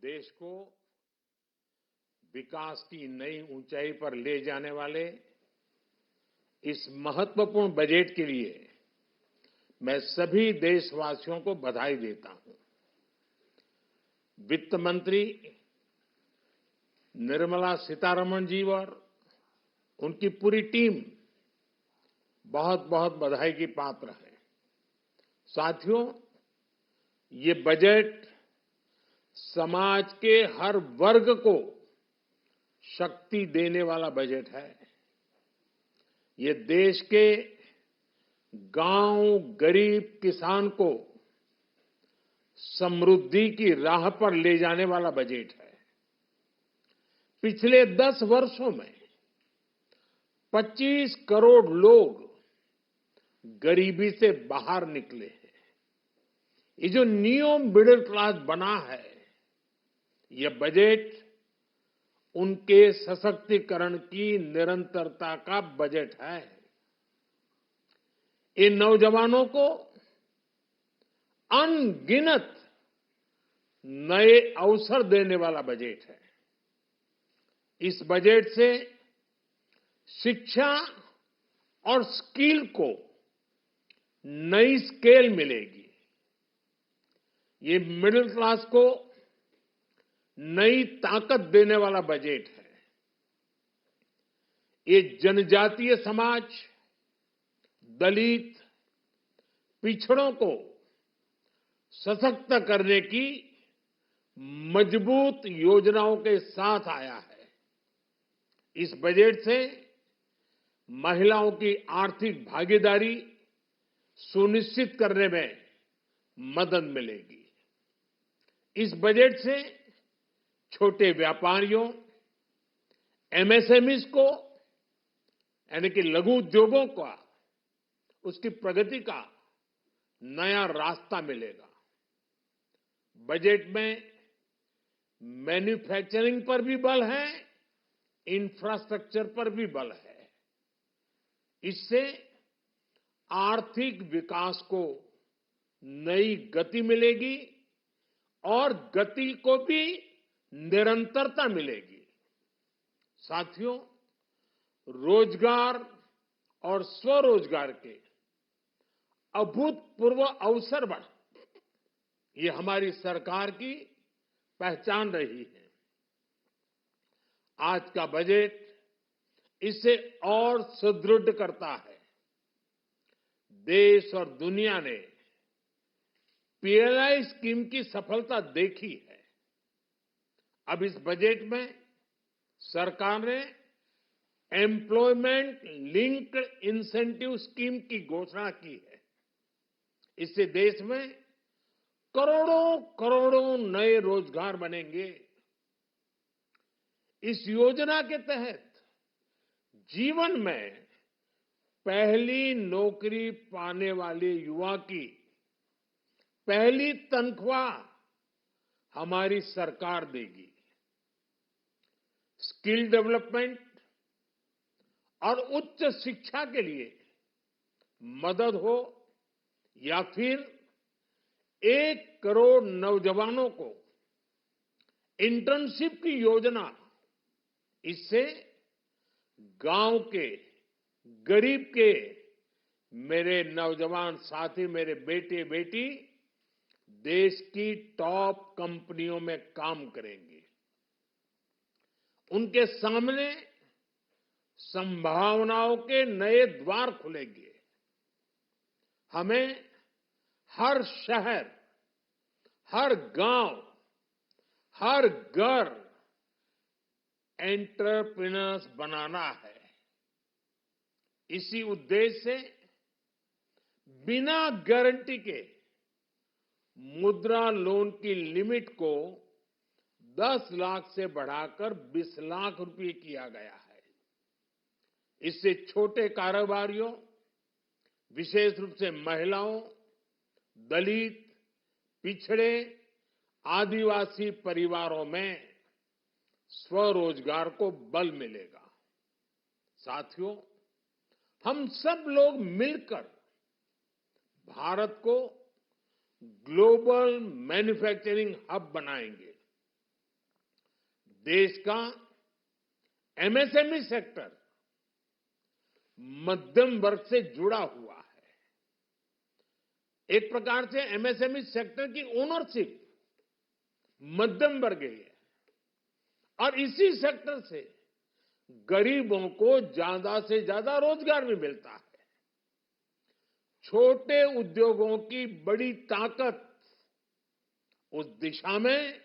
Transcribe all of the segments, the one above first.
देश को विकास की नई ऊंचाई पर ले जाने वाले इस महत्वपूर्ण बजट के लिए मैं सभी देशवासियों को बधाई देता हूं। वित्त मंत्री निर्मला सीतारमण जी और उनकी पूरी टीम बहुत बहुत बधाई की पात्र है। साथियों, ये बजट समाज के हर वर्ग को शक्ति देने वाला बजट है। ये देश के गांव, गरीब किसान को समृद्धि की राह पर ले जाने वाला बजट है। पिछले 10 वर्षों में 25 करोड़ लोग गरीबी से बाहर निकले हैं। ये जो न्यू मिडिल क्लास बना है, ये बजट उनके सशक्तिकरण की निरंतरता का बजट है। इन नौजवानों को अनगिनत नए अवसर देने वाला बजट है। इस बजट से शिक्षा और स्किल को नई स्केल मिलेगी। ये मिडिल क्लास को नई ताकत देने वाला बजट है। ये जनजातीय समाज, दलित, पिछड़ों को सशक्त करने की मजबूत योजनाओं के साथ आया है। इस बजट से महिलाओं की आर्थिक भागीदारी सुनिश्चित करने में मदद मिलेगी। इस बजट से छोटे व्यापारियों, एमएसएमईज को यानी कि लघु उद्योगों का उसकी प्रगति का नया रास्ता मिलेगा। बजट में मैन्युफैक्चरिंग पर भी बल है, इंफ्रास्ट्रक्चर पर भी बल है। इससे आर्थिक विकास को नई गति मिलेगी और गति को भी निरंतरता मिलेगी। साथियों, रोजगार और स्वरोजगार के अभूतपूर्व अवसर बढ़, ये हमारी सरकार की पहचान रही है। आज का बजट इसे और सुदृढ़ करता है। देश और दुनिया ने पीएलआई स्कीम की सफलता देखी है। अब इस बजट में सरकार ने एम्प्लॉयमेंट लिंक्ड इंसेंटिव स्कीम की घोषणा की है। इससे देश में करोड़ों करोड़ों नए रोजगार बनेंगे। इस योजना के तहत जीवन में पहली नौकरी पाने वाले युवा की पहली तनख्वाह हमारी सरकार देगी। स्किल डेवलपमेंट और उच्च शिक्षा के लिए मदद हो या फिर 1 करोड़ नौजवानों को इंटर्नशिप की योजना, इससे गांव के, गरीब के मेरे नौजवान साथी, मेरे बेटे बेटी देश की टॉप कंपनियों में काम करेंगे। उनके सामने संभावनाओं के नए द्वार खुलेंगे। हमें हर शहर, हर गांव, हर घर एंटरप्रेन्योर्स बनाना है। इसी उद्देश्य से बिना गारंटी के मुद्रा लोन की लिमिट को 10 लाख से बढ़ाकर 20 लाख रुपए किया गया है। इससे छोटे कारोबारियों, विशेष रूप से महिलाओं, दलित, पिछड़े, आदिवासी परिवारों में स्वरोजगार को बल मिलेगा। साथियों, हम सब लोग मिलकर भारत को ग्लोबल मैन्युफैक्चरिंग हब बनाएंगे। देश का एमएसएमई सेक्टर मध्यम वर्ग से जुड़ा हुआ है। एक प्रकार से एमएसएमई सेक्टर की ओनरशिप मध्यम वर्ग है और इसी सेक्टर से गरीबों को ज्यादा से ज्यादा रोजगार भी मिलता है। छोटे उद्योगों की बड़ी ताकत, उस दिशा में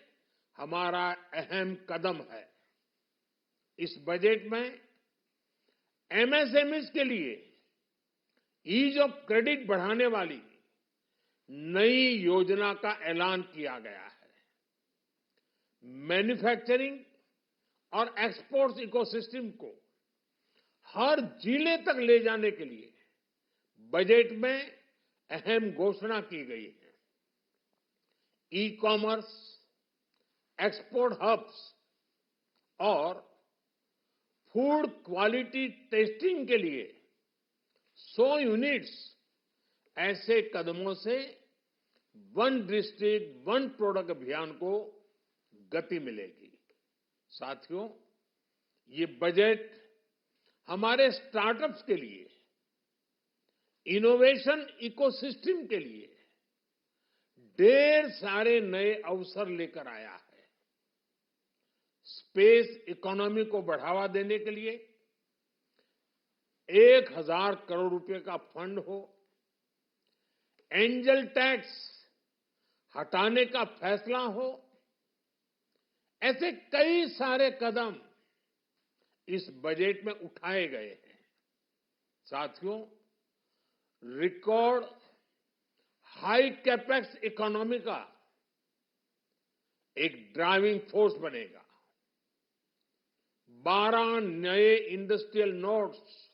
हमारा अहम कदम है। इस बजट में एमएसएमईज के लिए ईज ऑफ क्रेडिट बढ़ाने वाली नई योजना का ऐलान किया गया है। मैन्युफैक्चरिंग और एक्सपोर्ट्स इकोसिस्टम को हर जिले तक ले जाने के लिए बजट में अहम घोषणा की गई है। ई कॉमर्स, एक्सपोर्ट हब्स और फूड क्वालिटी टेस्टिंग के लिए 100 यूनिट्स, ऐसे कदमों से वन डिस्ट्रिक्ट वन प्रोडक्ट अभियान को गति मिलेगी। साथियों, ये बजट हमारे स्टार्टअप्स के लिए, इनोवेशन इकोसिस्टम के लिए ढेर सारे नए अवसर लेकर आया है। स्पेस इकोनॉमी को बढ़ावा देने के लिए 1000 करोड़ रुपए का फंड हो, एंजल टैक्स हटाने का फैसला हो, ऐसे कई सारे कदम इस बजट में उठाए गए हैं। साथियों, रिकॉर्ड हाई कैपेक्स इकोनॉमी का एक ड्राइविंग फोर्स बनेगा। 12 नए इंडस्ट्रियल नोड्स,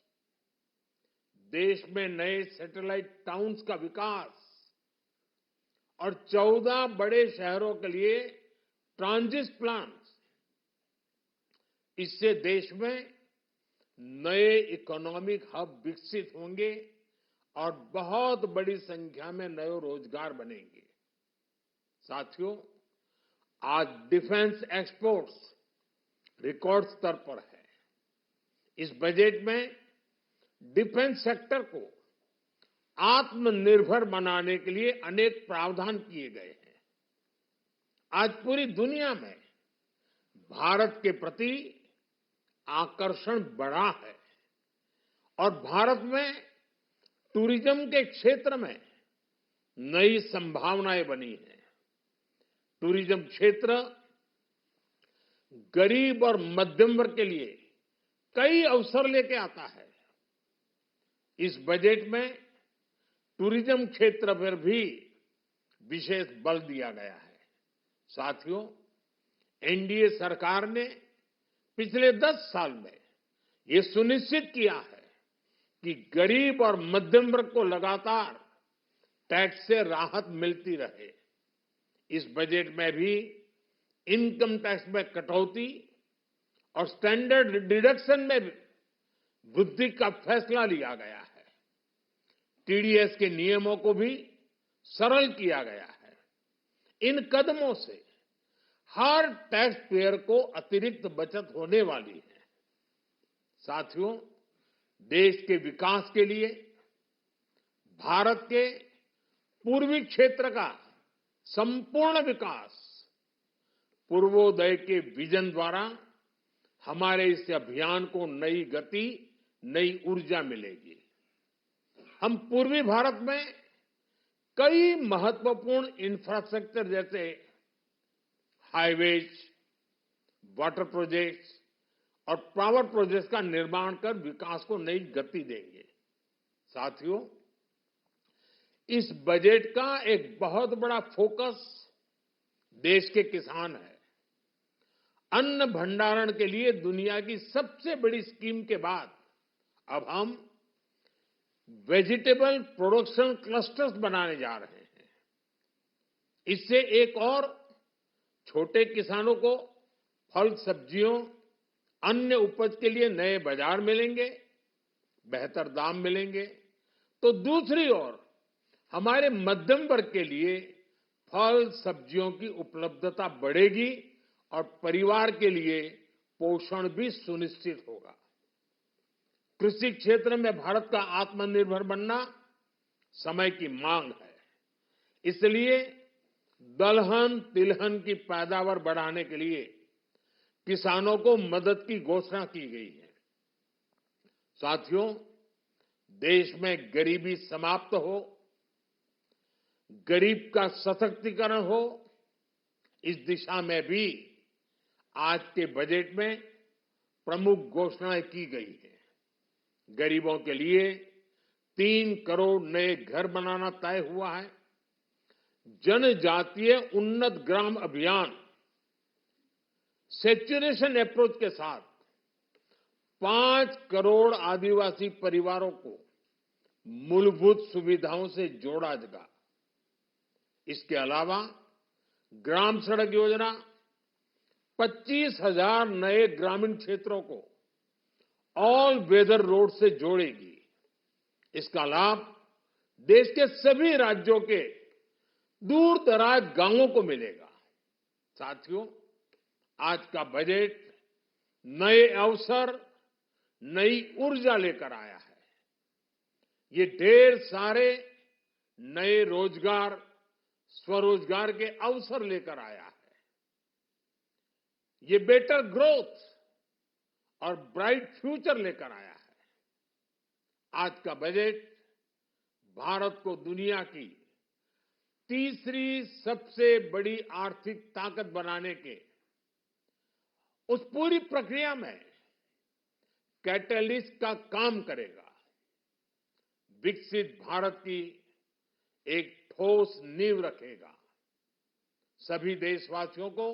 देश में नए सैटेलाइट टाउन्स का विकास और 14 बड़े शहरों के लिए ट्रांजिट प्लान्स, इससे देश में नए इकोनॉमिक हब विकसित होंगे और बहुत बड़ी संख्या में नए रोजगार बनेंगे। साथियों, आज डिफेंस एक्सपोर्ट्स रिकॉर्ड स्तर पर है। इस बजट में डिफेंस सेक्टर को आत्मनिर्भर बनाने के लिए अनेक प्रावधान किए गए हैं। आज पूरी दुनिया में भारत के प्रति आकर्षण बढ़ा है और भारत में टूरिज्म के क्षेत्र में नई संभावनाएं बनी हैं। टूरिज्म क्षेत्र गरीब और मध्यम वर्ग के लिए कई अवसर लेके आता है। इस बजट में टूरिज्म क्षेत्र पर भी विशेष बल दिया गया है। साथियों, एनडीए सरकार ने पिछले 10 साल में ये सुनिश्चित किया है कि गरीब और मध्यम वर्ग को लगातार टैक्स से राहत मिलती रहे। इस बजट में भी इनकम टैक्स में कटौती और स्टैंडर्ड डिडक्शन में वृद्धि का फैसला लिया गया है। टीडीएस के नियमों को भी सरल किया गया है। इन कदमों से हर टैक्स पेयर को अतिरिक्त बचत होने वाली है। साथियों, देश के विकास के लिए भारत के पूर्वी क्षेत्र का संपूर्ण विकास पूर्वोदय के विजन द्वारा हमारे इस अभियान को नई गति, नई ऊर्जा मिलेगी। हम पूर्वी भारत में कई महत्वपूर्ण इंफ्रास्ट्रक्चर जैसे हाईवेज, वाटर प्रोजेक्ट्स और पावर प्रोजेक्ट्स का निर्माण कर विकास को नई गति देंगे। साथियों, इस बजट का एक बहुत बड़ा फोकस देश के किसान है। अन्न भंडारण के लिए दुनिया की सबसे बड़ी स्कीम के बाद अब हम वेजिटेबल प्रोडक्शन क्लस्टर्स बनाने जा रहे हैं। इससे एक और छोटे किसानों को फल, सब्जियों, अन्य उपज के लिए नए बाजार मिलेंगे, बेहतर दाम मिलेंगे, तो दूसरी ओर हमारे मध्यम वर्ग के लिए फल, सब्जियों की उपलब्धता बढ़ेगी और परिवार के लिए पोषण भी सुनिश्चित होगा। कृषि क्षेत्र में भारत का आत्मनिर्भर बनना समय की मांग है। इसलिए दलहन तिलहन की पैदावार बढ़ाने के लिए किसानों को मदद की घोषणा की गई है। साथियों, देश में गरीबी समाप्त हो, गरीब का सशक्तिकरण हो, इस दिशा में भी आज के बजट में प्रमुख घोषणाएं की गई है। गरीबों के लिए 3 करोड़ नए घर बनाना तय हुआ है। जनजातीय उन्नत ग्राम अभियान सेचुरेशन अप्रोच के साथ 5 करोड़ आदिवासी परिवारों को मूलभूत सुविधाओं से जोड़ा जाएगा। इसके अलावा ग्राम सड़क योजना 25,000 नए ग्रामीण क्षेत्रों को ऑल वेदर रोड से जोड़ेगी। इसका लाभ देश के सभी राज्यों के दूर दराज गांवों को मिलेगा। साथियों, आज का बजट नए अवसर, नई ऊर्जा लेकर आया है। ये ढेर सारे नए रोजगार, स्वरोजगार के अवसर लेकर आया है। ये बेटर ग्रोथ और ब्राइट फ्यूचर लेकर आया है। आज का बजट भारत को दुनिया की तीसरी सबसे बड़ी आर्थिक ताकत बनाने के उस पूरी प्रक्रिया में कैटलिस्ट का काम करेगा। विकसित भारत की एक ठोस नींव रखेगा। सभी देशवासियों को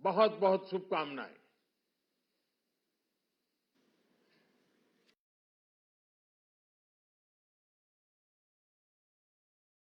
बहुत बहुत शुभकामनाएं।